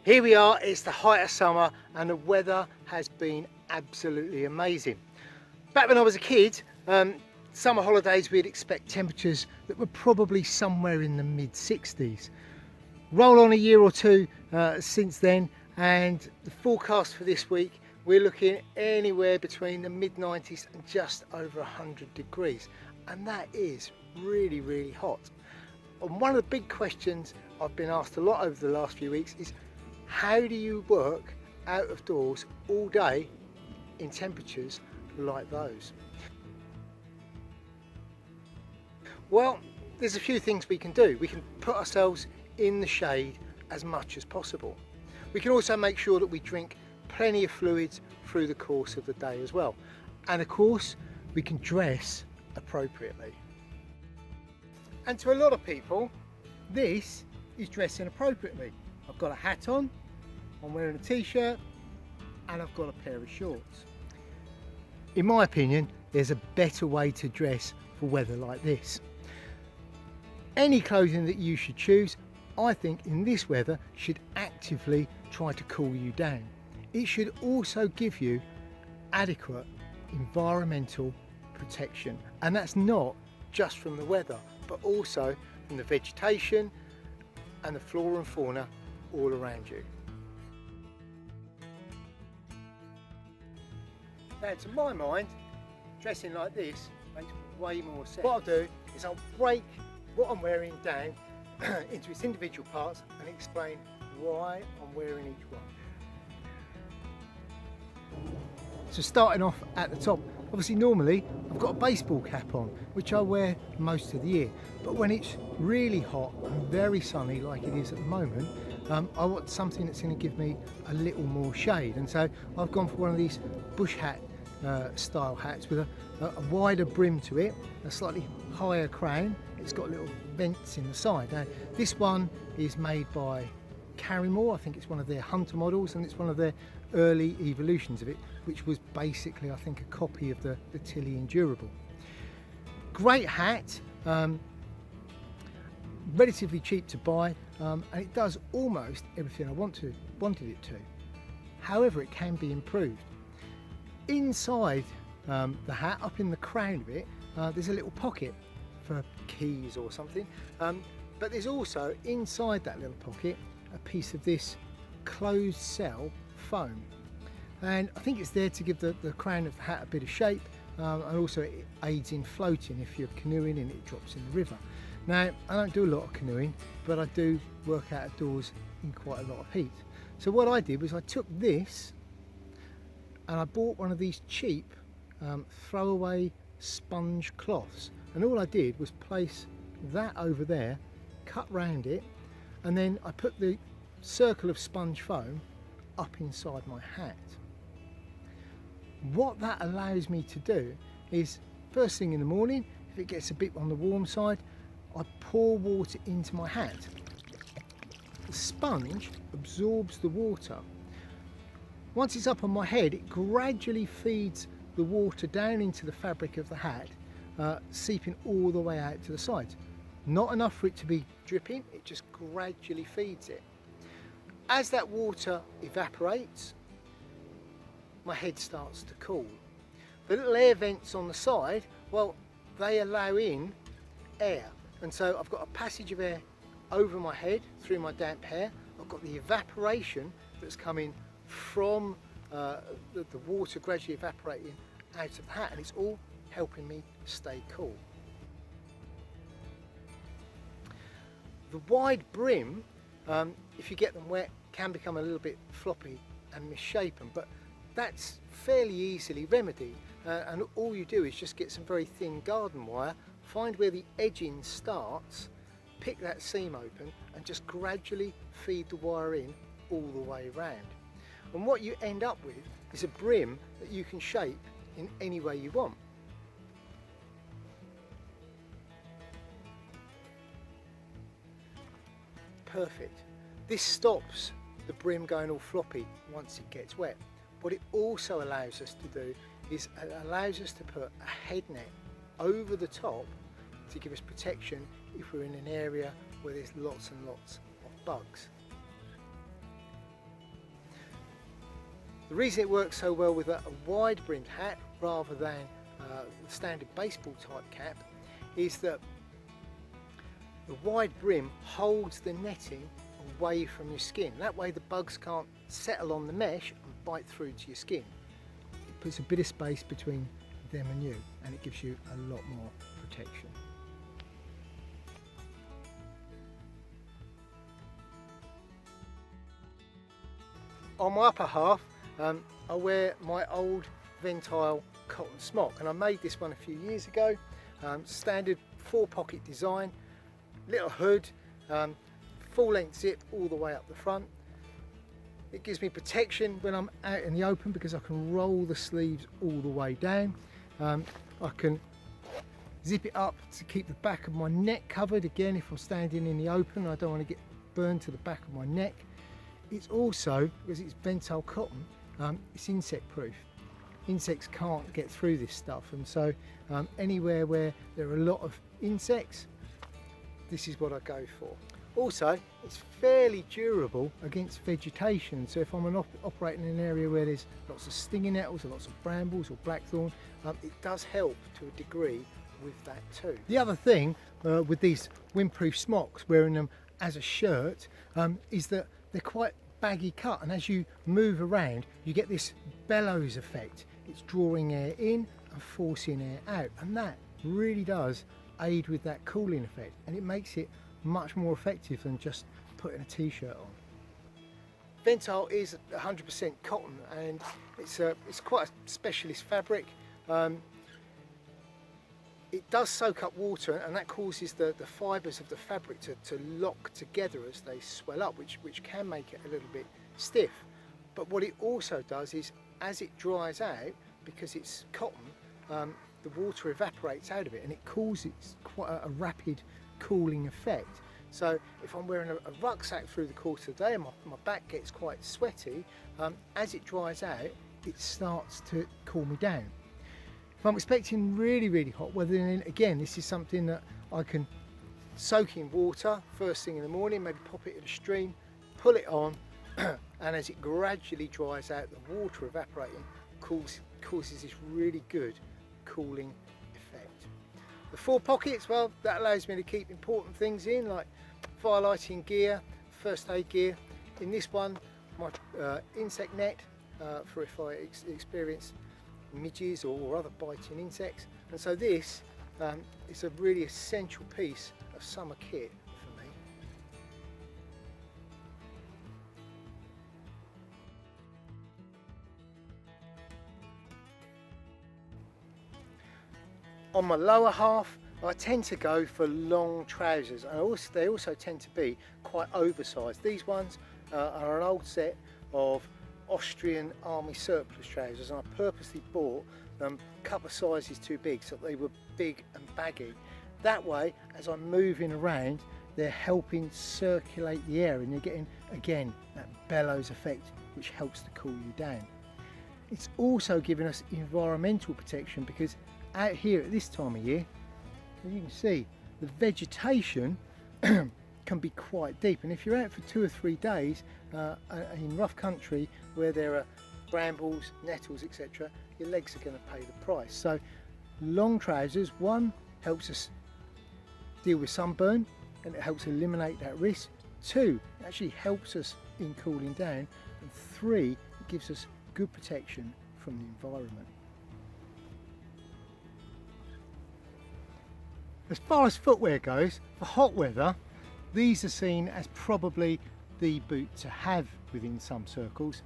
Here we are, it's the height of summer and the weather has been absolutely amazing. Back when I was a kid, summer holidays we'd expect temperatures that were probably somewhere in the mid-60s. Roll on a year or two since then and the forecast for this week we're looking anywhere between the mid-90s and just over 100 degrees, and that is really, really hot. And one of the big questions I've been asked a lot over the last few weeks is, how do you work out of doors all day in temperatures like those? Well, there's a few things we can do. We can put ourselves in the shade as much as possible. We can also make sure that we drink plenty of fluids through the course of the day as well. And of course, we can dress appropriately. And to a lot of people, this is dressing appropriately. I've got a hat on, I'm wearing a t-shirt, and I've got a pair of shorts. In my opinion, there's a better way to dress for weather like this. Any clothing that you should choose, I think in this weather, should actively try to cool you down. It should also give you adequate environmental protection, and that's not just from the weather, but also from the vegetation and the flora and fauna all around you. Now, to my mind, dressing like this makes way more sense. What I'll do is I'll break what I'm wearing down into its individual parts and explain why I'm wearing each one. So starting off at the top, obviously normally I've got a baseball cap on, which I wear most of the year, but when it's really hot and very sunny like it is at the moment, I want something that's going to give me a little more shade, and so I've gone for one of these bush hat style hats with a wider brim to it, a slightly higher crown. It's got little vents in the side. Now, this one is made by Carrymore. I think it's one of their hunter models, and it's one of their early evolutions of it, which was basically, I think, a copy of the Tilly Endurable. Great hat, relatively cheap to buy, and it does almost everything I wanted it to. However, it can be improved. Inside the hat, up in the crown of it, there's a little pocket for keys or something, but there's also inside that little pocket a piece of this closed cell foam, and I think it's there to give the crown of the hat a bit of shape, and also it aids in floating if you're canoeing and it drops in the river. Now, I don't do a lot of canoeing, but I do work out of doors in quite a lot of heat. So what I did was I took this and I bought one of these cheap throwaway sponge cloths, and all I did was place that over there, cut round it, and then I put the circle of sponge foam up inside my hat. What that allows me to do is, first thing in the morning, if it gets a bit on the warm side, I pour water into my hat. The sponge absorbs the water. Once it's up on my head, it gradually feeds the water down into the fabric of the hat, seeping all the way out to the sides. Not enough for it to be dripping, it just gradually feeds it. As that water evaporates, my head starts to cool. The little air vents on the side, well, they allow in air. And so I've got a passage of air over my head through my damp hair. I've got the evaporation that's coming from the water gradually evaporating out of the hat, and it's all helping me stay cool. The wide brim, if you get them wet, can become a little bit floppy and misshapen, but that's fairly easily remedied, and all you do is just get some very thin garden wire, find where the edging starts, pick that seam open and just gradually feed the wire in all the way around. And what you end up with is a brim that you can shape in any way you want. Perfect. This stops the brim going all floppy once it gets wet. What it also allows us to do is it allows us to put a head net over the top to give us protection if we're in an area where there's lots and lots of bugs. The reason it works so well with a wide brimmed hat rather than the standard baseball type cap is that the wide brim holds the netting away from your skin. That way the bugs can't settle on the mesh and bite through to your skin. It puts a bit of space between them and you, and it gives you a lot more protection. On my upper half, I wear my old Ventile cotton smock, and I made this one a few years ago. Standard 4-pocket design, little hood, full length zip all the way up the front. It gives me protection when I'm out in the open because I can roll the sleeves all the way down. I can zip it up to keep the back of my neck covered. Again, if I'm standing in the open, I don't want to get burned to the back of my neck. It's also, because it's Ventile cotton, it's insect proof. Insects can't get through this stuff, and so anywhere where there are a lot of insects, this is what I go for. Also, it's fairly durable against vegetation, so if I'm operating in an area where there's lots of stinging nettles or lots of brambles or blackthorn, it does help to a degree with that too. The other thing with these windproof smocks, wearing them as a shirt, is that they're quite baggy cut, and as you move around you get this bellows effect. It's drawing air in and forcing air out, and that really does aid with that cooling effect, and it makes it much more effective than just putting a t-shirt on. Ventile is 100% cotton, and it's quite a specialist fabric. It does soak up water, and that causes the fibres of the fabric to lock together as they swell up, which can make it a little bit stiff. But what it also does is, as it dries out, because it's cotton, the water evaporates out of it, and it causes quite a rapid cooling effect. So if I'm wearing a rucksack through the course of the day and my back gets quite sweaty, as it dries out, it starts to cool me down. If I'm expecting really, really hot weather, then again, this is something that I can soak in water first thing in the morning, maybe pop it in a stream, pull it on, and as it gradually dries out, the water evaporating causes this really good cooling effect. The 4 pockets, well, that allows me to keep important things in, like fire lighting gear, first aid gear. In this one, my insect net for if I experience midges or other biting insects, and so this is a really essential piece of summer kit for me. On my lower half, I tend to go for long trousers, and they also tend to be quite oversized. These ones are an old set of Austrian army surplus trousers, and I purposely bought them a couple of sizes too big so they were big and baggy. That way, as I'm moving around, they're helping circulate the air, and you're getting, again, that bellows effect which helps to cool you down. It's also giving us environmental protection, because out here at this time of year, as you can see, the vegetation can be quite deep, and if you're out for 2 or 3 days in rough country where there are brambles, nettles, etc., your legs are going to pay the price. So long trousers, one, helps us deal with sunburn and it helps eliminate that risk. 2, it actually helps us in cooling down, and 3, it gives us good protection from the environment. As far as footwear goes, for hot weather, these are seen as probably the boot to have within some circles.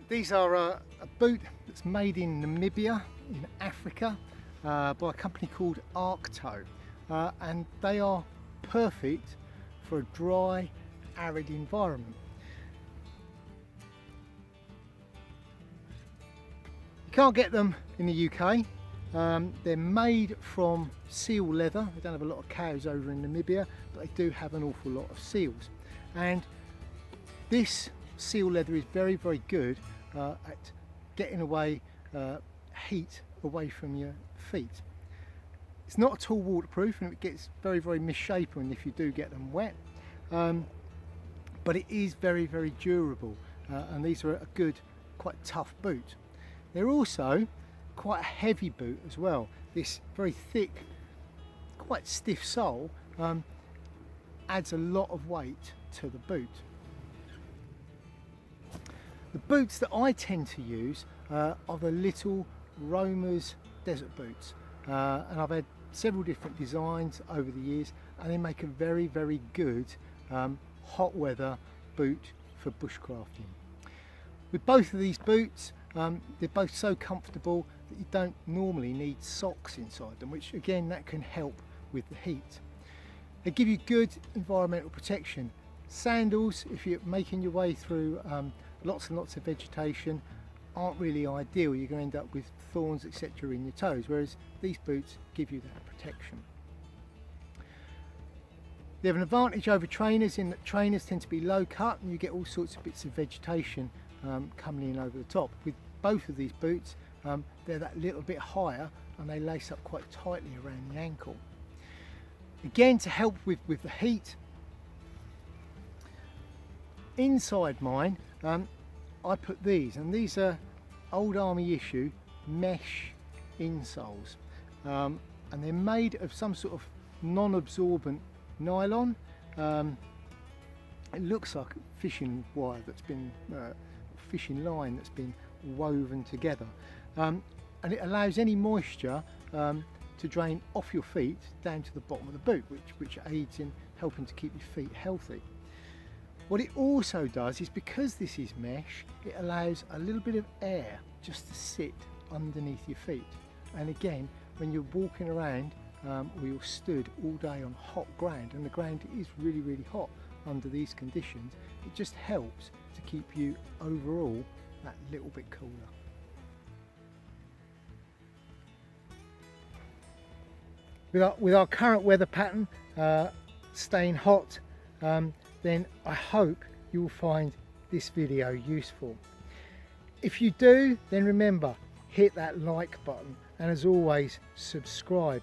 These are a boot that's made in Namibia in Africa by a company called Arcto, and they are perfect for a dry, arid environment. You can't get them in the UK. They're made from seal leather. They don't have a lot of cows over in Namibia, but they do have an awful lot of seals. And this seal leather is very, very good at getting away heat away from your feet. It's not at all waterproof, and it gets very, very misshapen if you do get them wet. But it is very, very durable, and these are a good, quite tough boot. They're also quite a heavy boot as well. This very thick, quite stiff sole adds a lot of weight to the boot. The boots that I tend to use are the little Romer's desert boots, and I've had several different designs over the years, and they make a very, very good hot weather boot for bushcrafting. With both of these boots, they're both so comfortable that you don't normally need socks inside them, which again, that can help with the heat. They give you good environmental protection. Sandals, if you're making your way through lots and lots of vegetation, aren't really ideal. You're going to end up with thorns, etc. in your toes, whereas these boots give you that protection. They have an advantage over trainers in that trainers tend to be low cut and you get all sorts of bits of vegetation coming in over the top. With both of these boots, they're that little bit higher and they lace up quite tightly around the ankle. Again, to help with the heat, inside mine I put these, and these are old army issue mesh insoles, and they're made of some sort of non-absorbent nylon. It looks like fishing wire that's been fishing line that's been woven together, and it allows any moisture to drain off your feet down to the bottom of the boot, which aids in helping to keep your feet healthy. What it also does is, because this is mesh, it allows a little bit of air just to sit underneath your feet. And again, when you're walking around or you're stood all day on hot ground, and the ground is really, really hot under these conditions, it just helps to keep you overall that little bit cooler. With our current weather pattern staying hot, then I hope you will find this video useful. If you do, then remember, hit that like button, and as always, subscribe.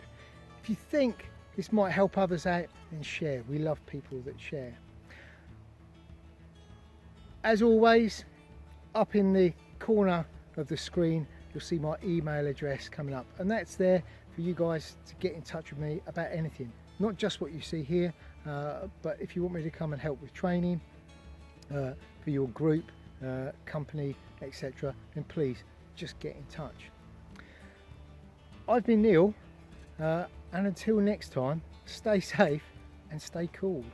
If you think this might help others out, then share. We love people that share. As always, up in the corner of the screen, you'll see my email address coming up, and that's there for you guys to get in touch with me about anything. Not just what you see here, but if you want me to come and help with training for your group, company, etc., then please just get in touch. I've been Neil, and until next time, stay safe and stay cool.